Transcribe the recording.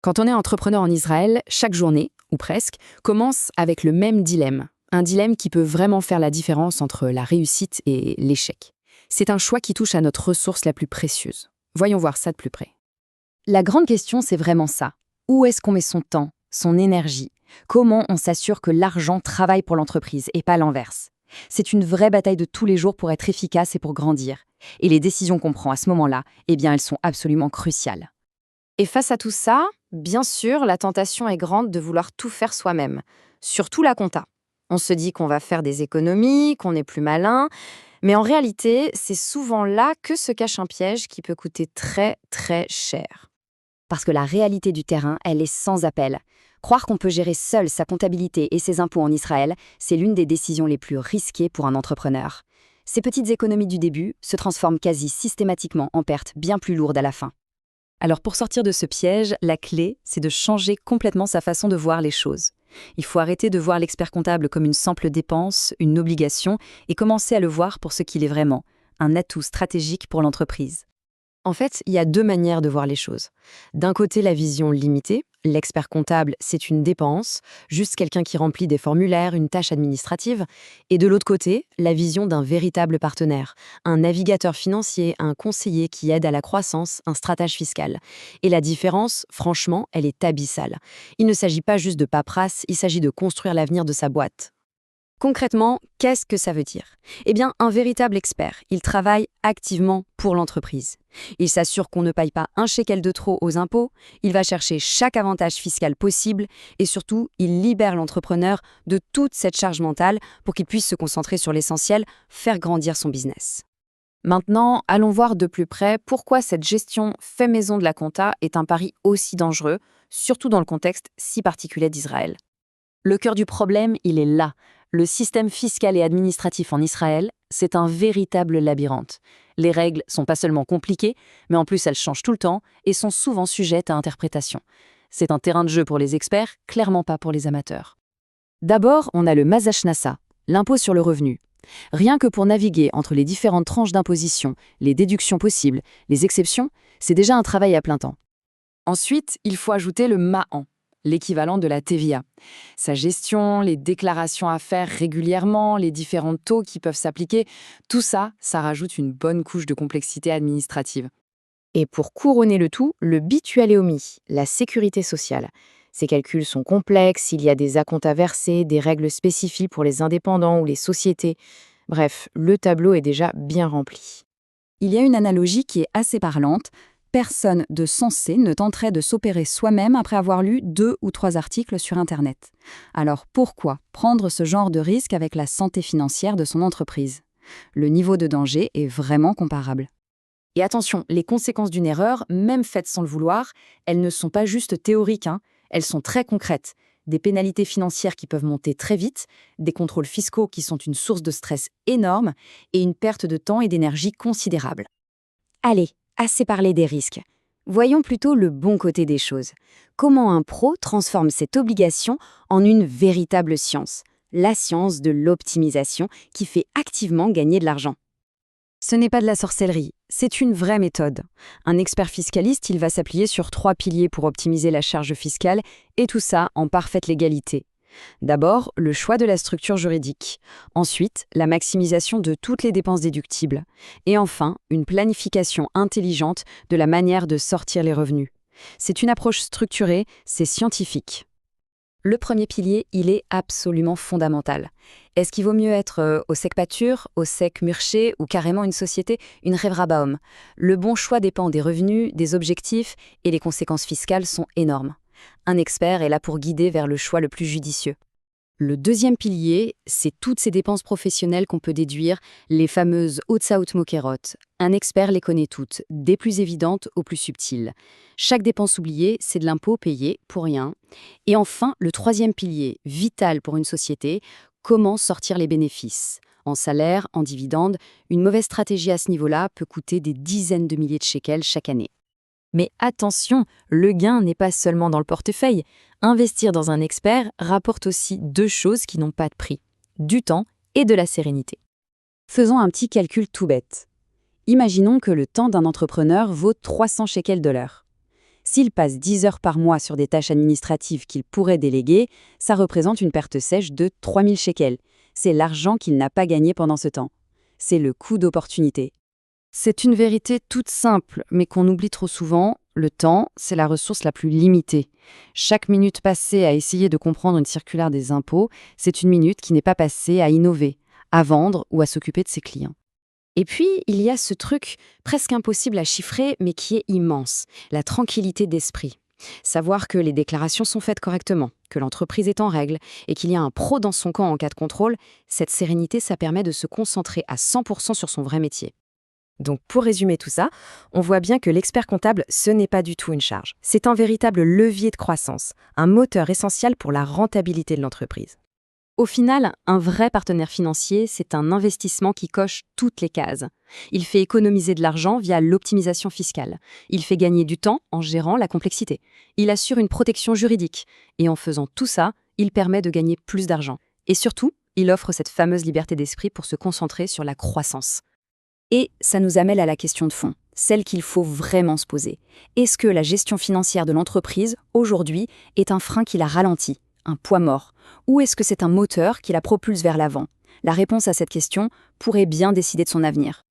Quand on est entrepreneur en Israël, chaque journée, ou presque, commence avec le même dilemme. Un dilemme qui peut vraiment faire la différence entre la réussite et l'échec. C'est un choix qui touche à notre ressource la plus précieuse. Voyons voir ça de plus près. La grande question, c'est vraiment ça. Où est-ce qu'on met son temps, son énergie? Comment on s'assure que l'argent travaille pour l'entreprise et pas l'inverse? C'est une vraie bataille de tous les jours pour être efficace et pour grandir. Et les décisions qu'on prend à ce moment-là, elles sont absolument cruciales. Et face à tout ça, bien sûr, la tentation est grande de vouloir tout faire soi-même. Surtout la compta. On se dit qu'on va faire des économies, qu'on est plus malin, mais en réalité, c'est souvent là que se cache un piège qui peut coûter très, très cher. Parce que la réalité du terrain, elle est sans appel. Croire qu'on peut gérer seul sa comptabilité et ses impôts en Israël, c'est l'une des décisions les plus risquées pour un entrepreneur. Ces petites économies du début se transforment quasi systématiquement en pertes bien plus lourdes à la fin. Alors pour sortir de ce piège, la clé, c'est de changer complètement sa façon de voir les choses. Il faut arrêter de voir l'expert comptable comme une simple dépense, une obligation, et commencer à le voir pour ce qu'il est vraiment, un atout stratégique pour l'entreprise. En fait, il y a deux manières de voir les choses. D'un côté, la vision limitée. L'expert comptable, c'est une dépense, juste quelqu'un qui remplit des formulaires, une tâche administrative. Et de l'autre côté, la vision d'un véritable partenaire, un navigateur financier, un conseiller qui aide à la croissance, un stratège fiscal. Et la différence, franchement, elle est abyssale. Il ne s'agit pas juste de paperasse, il s'agit de construire l'avenir de sa boîte. Concrètement, qu'est-ce que ça veut dire? Eh bien, un véritable expert, il travaille activement pour l'entreprise. Il s'assure qu'on ne paye pas un shekel de trop aux impôts, il va chercher chaque avantage fiscal possible et surtout, il libère l'entrepreneur de toute cette charge mentale pour qu'il puisse se concentrer sur l'essentiel, faire grandir son business. Maintenant, allons voir de plus près pourquoi cette gestion fait maison de la compta est un pari aussi dangereux, surtout dans le contexte si particulier d'Israël. Le cœur du problème, il est là. Le système fiscal et administratif en Israël, c'est un véritable labyrinthe. Les règles sont pas seulement compliquées, mais en plus elles changent tout le temps et sont souvent sujettes à interprétation. C'est un terrain de jeu pour les experts, clairement pas pour les amateurs. D'abord, on a le Maz Hashnasa, l'impôt sur le revenu. Rien que pour naviguer entre les différentes tranches d'imposition, les déductions possibles, les exceptions, c'est déjà un travail à plein temps. Ensuite, il faut ajouter le Ma'an, l'équivalent de la TVA. Sa gestion, les déclarations à faire régulièrement, les différents taux qui peuvent s'appliquer, tout ça, ça rajoute une bonne couche de complexité administrative. Et pour couronner le tout, le bitualéomie, la sécurité sociale. Ces calculs sont complexes, il y a des acomptes à verser, des règles spécifiques pour les indépendants ou les sociétés. Bref, le tableau est déjà bien rempli. Il y a une analogie qui est assez parlante. Personne de sensé ne tenterait de s'opérer soi-même après avoir lu 2 ou 3 articles sur Internet. Alors pourquoi prendre ce genre de risque avec la santé financière de son entreprise? Le niveau de danger est vraiment comparable. Et attention, les conséquences d'une erreur, même faites sans le vouloir, elles ne sont pas juste théoriques, elles sont très concrètes. Des pénalités financières qui peuvent monter très vite, des contrôles fiscaux qui sont une source de stress énorme et une perte de temps et d'énergie considérable. Allez, assez parlé des risques. Voyons plutôt le bon côté des choses. Comment un pro transforme cette obligation en une véritable science, la science de l'optimisation qui fait activement gagner de l'argent. Ce n'est pas de la sorcellerie, c'est une vraie méthode. Un expert fiscaliste, il va s'appuyer sur 3 piliers pour optimiser la charge fiscale, et tout ça en parfaite légalité. D'abord, le choix de la structure juridique. Ensuite, la maximisation de toutes les dépenses déductibles. Et enfin, une planification intelligente de la manière de sortir les revenus. C'est une approche structurée, c'est scientifique. Le premier pilier, il est absolument fondamental. Est-ce qu'il vaut mieux être au sec pâture, au sec murché ou carrément une société, une Revra Baum? Le bon choix dépend des revenus, des objectifs et les conséquences fiscales sont énormes. Un expert est là pour guider vers le choix le plus judicieux. Le deuxième pilier, c'est toutes ces dépenses professionnelles qu'on peut déduire, les fameuses Hotzaot Mokerot. Un expert les connaît toutes, des plus évidentes aux plus subtiles. Chaque dépense oubliée, c'est de l'impôt payé pour rien. Et enfin, le troisième pilier, vital pour une société, comment sortir les bénéfices. En salaire, en dividendes, une mauvaise stratégie à ce niveau-là peut coûter des dizaines de milliers de shekels chaque année. Mais attention, le gain n'est pas seulement dans le portefeuille. Investir dans un expert rapporte aussi 2 choses qui n'ont pas de prix, du temps et de la sérénité. Faisons un petit calcul tout bête. Imaginons que le temps d'un entrepreneur vaut 300 shekels de l'heure. S'il passe 10 heures par mois sur des tâches administratives qu'il pourrait déléguer, ça représente une perte sèche de 3000 shekels. C'est l'argent qu'il n'a pas gagné pendant ce temps. C'est le coût d'opportunité. C'est une vérité toute simple, mais qu'on oublie trop souvent. Le temps, c'est la ressource la plus limitée. Chaque minute passée à essayer de comprendre une circulaire des impôts, c'est une minute qui n'est pas passée à innover, à vendre ou à s'occuper de ses clients. Et puis, il y a ce truc presque impossible à chiffrer, mais qui est immense, la tranquillité d'esprit. Savoir que les déclarations sont faites correctement, que l'entreprise est en règle et qu'il y a un pro dans son camp en cas de contrôle, cette sérénité, ça permet de se concentrer à 100% sur son vrai métier. Donc pour résumer tout ça, on voit bien que l'expert comptable, ce n'est pas du tout une charge. C'est un véritable levier de croissance, un moteur essentiel pour la rentabilité de l'entreprise. Au final, un vrai partenaire financier, c'est un investissement qui coche toutes les cases. Il fait économiser de l'argent via l'optimisation fiscale. Il fait gagner du temps en gérant la complexité. Il assure une protection juridique. Et en faisant tout ça, il permet de gagner plus d'argent. Et surtout, il offre cette fameuse liberté d'esprit pour se concentrer sur la croissance. Et ça nous amène à la question de fond, celle qu'il faut vraiment se poser. Est-ce que la gestion financière de l'entreprise, aujourd'hui, est un frein qui la ralentit, un poids mort, ou est-ce que c'est un moteur qui la propulse vers l'avant? La réponse à cette question pourrait bien décider de son avenir.